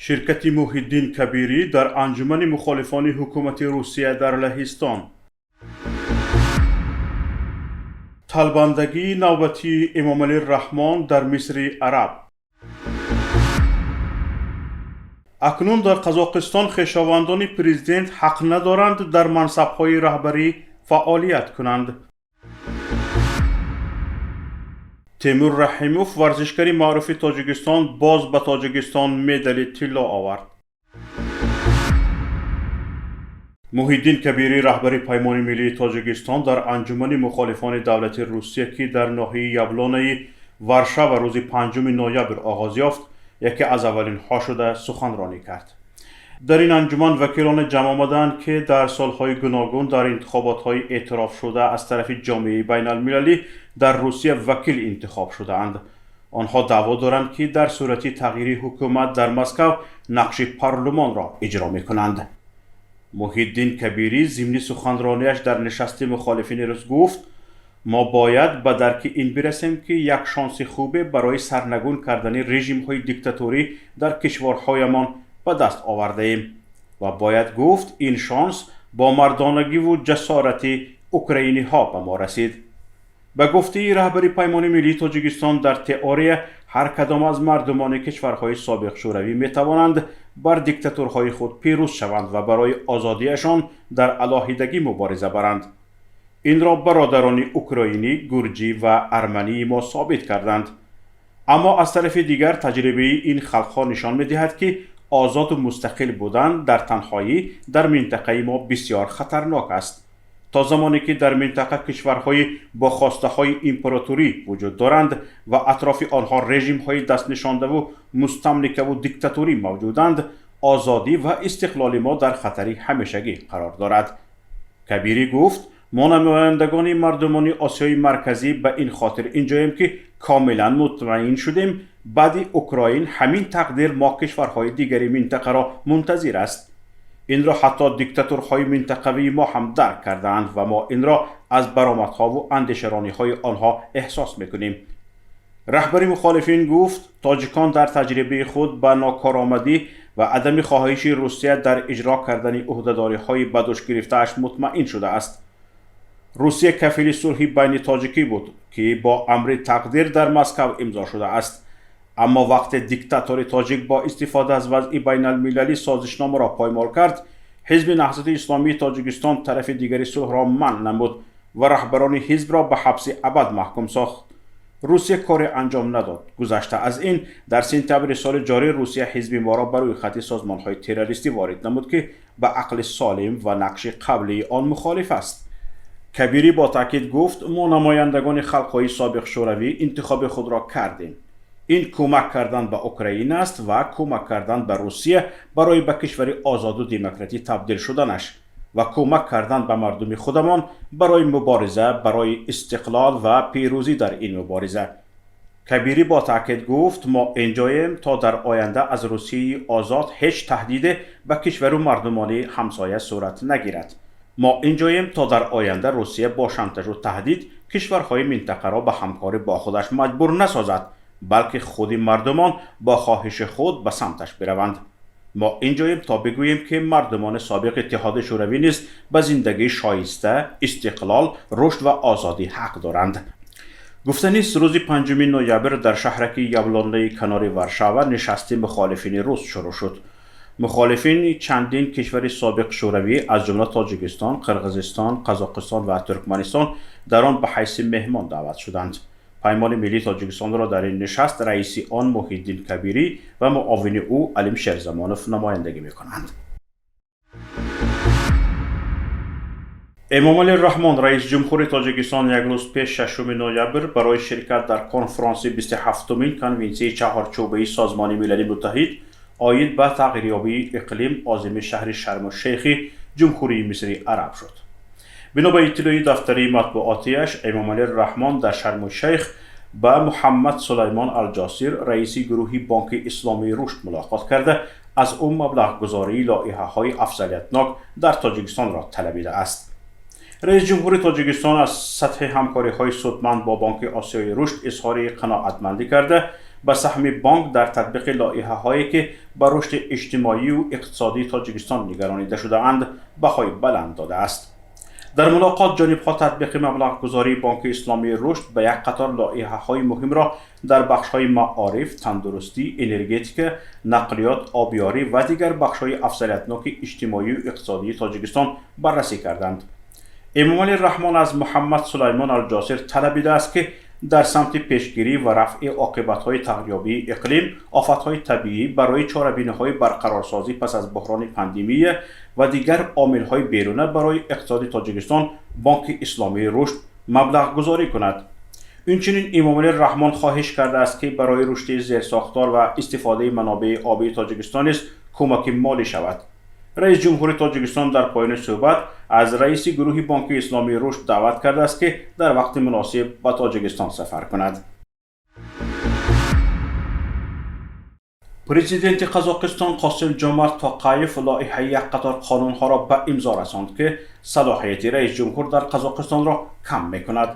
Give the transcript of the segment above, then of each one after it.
شرکت محی‌الدین کبیری در انجمن مخالفان حکومت روسیه در لهستان. طلبندگی نوبتی امامعلی رحمان در مصر عرب. اکنون در قزاقستان خویشاوندان پرزیدنت حق ندارند در منصب‌های رهبری فعالیت کنند. تیمور رحیموف ورزشکار معروف تاجیکستان باز به تاجیکستان مدال طلا آورد. محی‌الدین کبیری رهبر پیمان ملی تاجیکستان در انجمن مخالفان دولت روسیه که در ناحیه یبلان ورشا و روز 5 نوامبر آغاز یافت یکی از اولین ها شده سخنرانی کرد. در این انجمن وکیلان جمع آمدند که در سالهای گوناگون در انتخابات‌های اعتراف شده از طرف جامعه بین المللی در روسیه وکیل انتخاب شده‌اند. آنها دعوا دارند که در صورت تغییر حکومت در مسکو نقش پارلمان را اجرا می‌کنند. محی‌الدین کبیری ضمن سخنرانیش در نشست مخالفین روس گفت: ما باید به درک این برسیم که یک شانس خوب برای سرنگون کردن رژیم‌های دیکتاتوری در کشورهایمان به دست آورده ایم و باید گفت این شانس با مردانگی و جسارت اوکراینی ها به ما رسید. به گفته رهبر پیمان ملی تاجیکستان در تئوری هر کدام از مردمان کشورهای سابق شوروی می توانند بر دیکتاتورهای خود پیروز شوند و برای آزادیشان در علیحدگی مبارزه برند. این را برادران اوکراینی، گرجی و ارمنی ما ثابت کردند. اما از طرف دیگر تجربه این خلق‌ها نشان می‌دهد که آزاد و مستقل بودن در تنهایی در منطقه ما بسیار خطرناک است. تا زمانی که در منطقه کشورهای با خواسته‌های امپراتوری وجود دارند و اطراف آنها رژیم‌های دست نشانده و مستملکه و دیکتاتوری موجودند، آزادی و استقلال ما در خطر همیشگی قرار دارد. کبیری گفت: ما نمایندگان مردمان آسیای مرکزی به این خاطر اینجاییم که کاملا مطمئن شدیم بعد اوکراین همین تقدیر ما کشورهای دیگری منطقه را منتظر است. این را حتی دیکتاتورهای منطقوی ما هم درک کردند و ما این را از برآمدها و اندیشه‌رانی‌های آنها احساس میکنیم. رهبر مخالفین گفت: تاجیکان در تجربه خود به ناکارآمدی و عدم خواهش روسیه در اجرا کردن عهده‌داری‌های به دوش گرفته‌اش مطمئن شده است. روسیه کفیل صلح بین تاجیکی بود که با امر تقدیر در مسکو امضا شده است. اما وقت دیکتاتور تاجیک با استفاده از وضع بین المللی سازشنامه را پایمال کرد، حزب نهضت اسلامی تاجیکستان طرف دیگر صلح را منع نمود و رهبران حزب را به حبس ابد محکوم ساخت. روسیه کار انجام نداد. گذشته از این در سپتامبر سال جاری روسیه حزب ما را بر روی خط سازمان‌های تروریستی وارد نمود که به عقل سالم و نقش قبلی آن مخالف است. کبیری با تاکید گفت: ما نمایندگان خلق‌های سابق شوروی انتخاب خود را کردیم. این کمک کردن به اوکراین است و کمک کردن به روسیه برای به کشور آزاد و دموکراتی تبدیل شدنش و کمک کردن به مردم خودمان برای مبارزه برای استقلال و پیروزی در این مبارزه. کبیری با تاکید گفت: ما اینجاییم تا در آینده از روسیه آزاد هیچ تهدید به کشور و مردمان همسایه صورت نگیرد. ما اینجاییم تا در آینده روسیه با شانتاژ و تهدید کشورهای منطقه را به همکاری با خودش مجبور نسازد، بلکه خود مردمان با خواهش خود به سمتش بروند. ما اینجاییم تا بگوییم که مردمان سابق اتحاد شوروی نیز به زندگی شایسته، استقلال، رشد و آزادی حق دارند. گفته نیست روز 5 نوامبر در شهرک یبلان کنار ورشاوا نشست مخالفین روس شروع شد. مخالفین چندین کشور سابق شوروی از جمله تاجیکستان، قرقیزستان، قزاقستان و ترکمنستان در آن به حیث مهمان دعوت شدند. پیمان ملی تاجیکستان را در این نشست رئیس آن محی‌الدین کبیری و معاون او علیم شیرزمانوف نمایندگی می‌کنند. امامعلی رحمان رئیس جمهور تاجیکستان یک روز پیش 6 نوامبر برای شرکت در کنفرانس 27مین کنونسیون چهارچوبه سازمان ملل متحد آید به تغییریابی اقلیم عازم شهر شرم الشیخ جمهوری مصر عرب شد. بنا به اطلاع دفتری مطبوعاتیش، امامعلی رحمان در شرم الشیخ با محمد سلیمان الجاسر رئیس گروه بانک اسلامی رشد ملاقات کرده از او مبلغ گذاری لایحه‌های افضلیتناک در تاجیکستان را طلبیده است. رئیس جمهور تاجیکستان از سطح همکاری‌های سودمند با بانک آسیای رشد اظهار قناعتمندی کرده به سهم بانک در تطبیق لایحه هایی که به رشد اجتماعی و اقتصادی تاجیکستان نگرانیده شده اند بهای بلند داده است. در ملاقات جانب‌ها تطبیق مبلغ گذاری بانک اسلامی رشد به یک قطار لایحه های مهم را در بخش های معارف، تندرستی، انرژتیک، نقلیات، آبیاری و دیگر بخش های افزایتناک اجتماعی و اقتصادی تاجیکستان بررسی کردند. امامعلی رحمان از محمد سلیمان الجاسر طلبیده است که در سمت پیشگیری و رفع عاقبت‌های تغییریابی اقلیم، آفت‌های طبیعی برای چاره‌بینی‌های برقرارسازی پس از بحران پاندمی و دیگر عامل‌های بیرونه برای اقتصاد تاجیکستان بانک اسلامی رشد مبلغ گذاری کند. اینچنین امامعلی رحمان خواهش کرده است که برای رشد زیرساختار و استفاده منابع آبی تاجیکستان نیز کمک مالی شود. رئیس جمهور تاجیکستان در پایان صحبت از رئیس گروه بانک اسلامی رشد دعوت کرده است که در وقت مناسب به تاجیکستان سفر کند. پرزیدنت قزاقستان قاسم جومرت توقایف لایحه یک قطار قانون‌ها را به امضا رساند که صلاحیت رئیس جمهور در قزاقستان را کم می‌کند.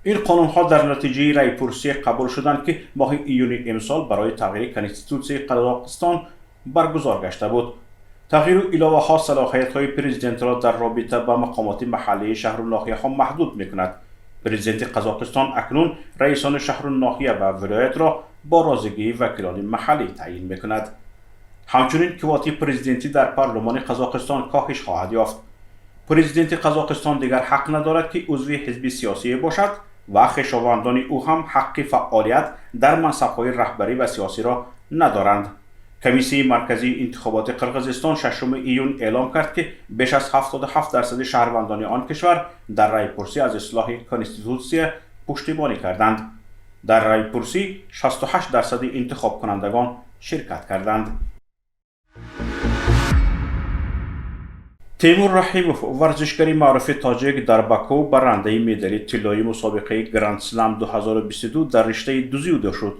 این قانون‌ها در نتیجه رایپرسی قبول شدند که ماه ایون امسال برای تغییر کنستیتوسی قزاقستان برگزار گشته بود. تغییر و علاوه ها صلاحیت های پرزیدنت را در رابطه با مقامات محلی شهر و ناحیه ها محدود می کند. پرزیدنت قزاقستان اکنون رئیسان شهر و ناحیه و ولایت را با رضایت وکیلان محلی تعیین می کند. همچنین کواتی پرزیدنتی در پارلمان قزاقستان کاهش خواهد یافت. پرزیدنت قزاقستان دیگر حق ندارد که عضو حزب سیاسی باشد و خویشاوندان او هم حق فعالیت در منصب‌های رهبری و سیاسی را ندارند. کمیسیون مرکزی انتخابات قرقیزستان 6 ایون اعلام کرد که بیش از 77% شهروندان آن کشور در رایپرسی از اصلاح کنستیتوسی پشتیبانی کردند. در رایپرسی 68% انتخاب کنندگان شرکت کردند. تیمور رحیموف ورزشکاری معروف تاجیک در باکو برنده مدال طلایی مسابقه گراند سلم 2022 در رشته دوزیودو شد.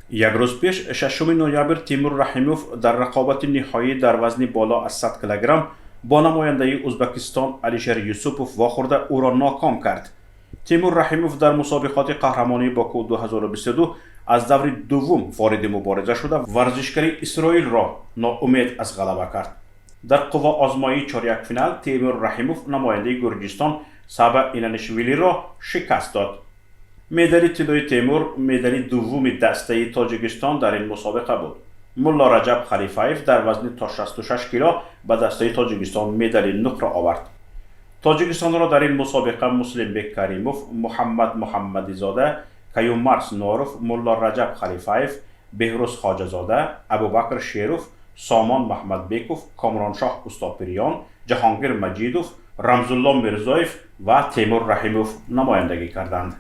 یک روز پیش 6 نوامبر تیمور رحیموف در رقابت نهایی در وزن بالا از 100 کیلوگرم با نماینده ازبکستان علیشر یوسوپوف واخورده او را ناکام کرد. تیمور رحیموف در مسابقات قهرمانی باکو 2022 از دور دوم وارد مبارزه شده ورزشکاری اسرائیل را ناامید از غلبه کرد. در قوا آزمایی چهارک فینال تیمور رحیموف نماینده گرجستان سابا اینانشویلی را شکست داد. مدال طلایی تیمور مدال دوم دسته تاجیکستان در این مسابقه بود. ملا رجب خلیفایف در وزن تا 66 کیلو به دسته تاجیکستان مدال نقره را آورد. تاجیکستان را در این مسابقه مسلم بک کریموف، محمد محمدی زاده، کیومارس نوروف، ملا رجب خلیفایف، بهروز خواجه زاده، ابوبکر شیروف، سامان محمد بیکوف، کامران شاه استاپریان، جهانگیر مجیدوف، رمزالله میرزایف و تیمور رحیموف نمایندگی کردند.